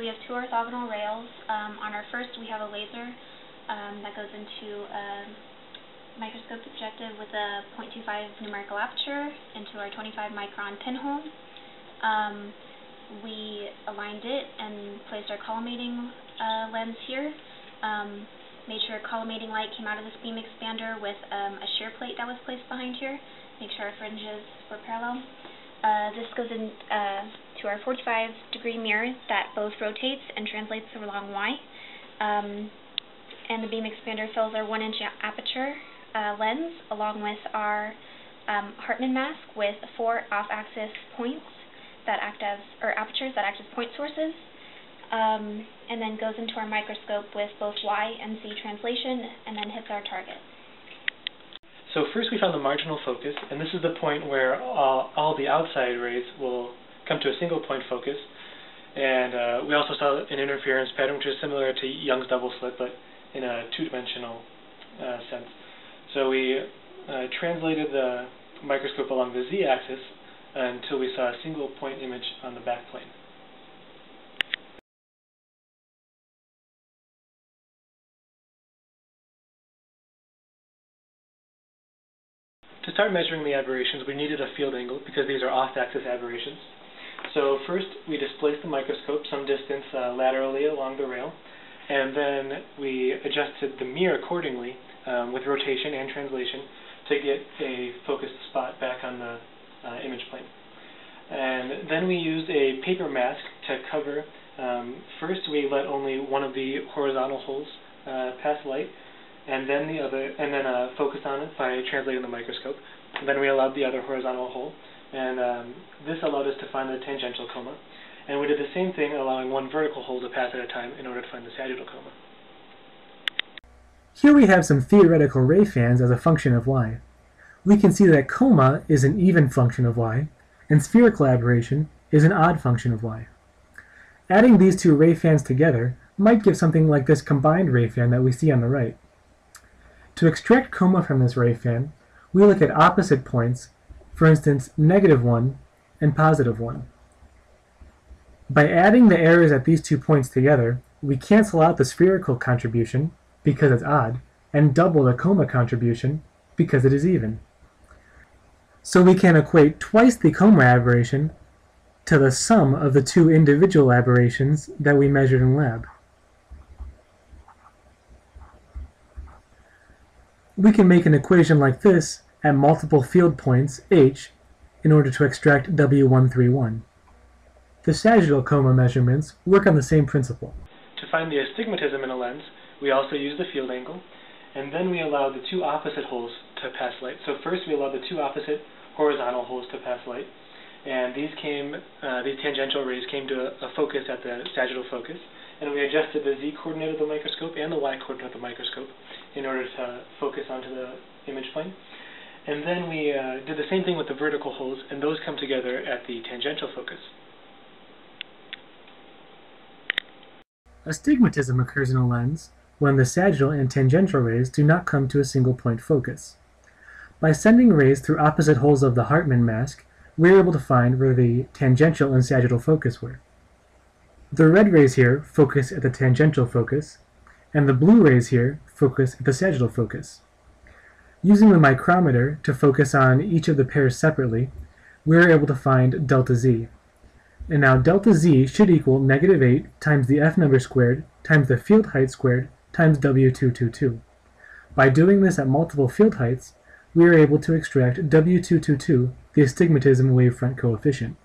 we have two orthogonal rails. On our first, we have a laser that goes into a microscope objective with a 0.25 numerical aperture into our 25 micron pinhole. We aligned it and placed our collimating lens here. Made sure collimating light came out of this beam expander with a shear plate that was placed behind here. Make sure our fringes were parallel. This goes in to our 45-degree mirror that both rotates and translates along Y. And the beam expander fills our 1-inch aperture lens along with our Hartmann mask with 4 off-axis points that act as, or apertures that act as point sources. And then goes into our microscope with both Y and Z translation and then hits our target. So first we found the marginal focus, and this is the point where all the outside rays will come to a single point focus. And we also saw an interference pattern which is similar to Young's double slit, but in a two-dimensional sense. So we translated the microscope along the Z-axis until we saw a single point image on the back plane. To start measuring the aberrations, we needed a field angle because these are off-axis aberrations. So first, we displaced the microscope some distance laterally along the rail, and then we adjusted the mirror accordingly with rotation and translation to get a focused spot back on the image plane. And then we used a paper mask to cover. First, we let only one of the horizontal holes pass light, and then the other, and then focus on it by translating the microscope. And then we allowed the other horizontal hole, and this allowed us to find the tangential coma. And we did the same thing, allowing one vertical hole to pass at a time in order to find the sagittal coma. Here we have some theoretical ray fans as a function of Y. We can see that coma is an even function of Y, and spherical aberration is an odd function of Y. Adding these two ray fans together might give something like this combined ray fan that we see on the right. To extract coma from this ray fan, we look at opposite points, for instance, -1 and +1. By adding the errors at these 2 points together, we cancel out the spherical contribution, because it's odd, and double the coma contribution, because it is even. So we can equate twice the coma aberration to the sum of the 2 individual aberrations that we measured in lab. We can make an equation like this at multiple field points, H, in order to extract W131. The sagittal coma measurements work on the same principle. To find the astigmatism in a lens, we also use the field angle, and then we allow the 2 opposite holes to pass light. So first we allow the 2 opposite horizontal holes to pass light, and these tangential rays came to a focus at the sagittal focus, and we adjusted the Z-coordinate of the microscope and the Y-coordinate of the microscope in order to focus onto the image plane. And then we did the same thing with the vertical holes, and those come together at the tangential focus. Astigmatism occurs in a lens when the sagittal and tangential rays do not come to a single point focus. By sending rays through opposite holes of the Hartmann mask, we are able to find where the tangential and sagittal focus were. The red rays here focus at the tangential focus, and the blue rays here focus at the sagittal focus. Using the micrometer to focus on each of the pairs separately, we are able to find delta Z. And now delta Z should equal -8 times the f number squared times the field height squared times W222. By doing this at multiple field heights, we are able to extract W222, the astigmatism wavefront coefficient.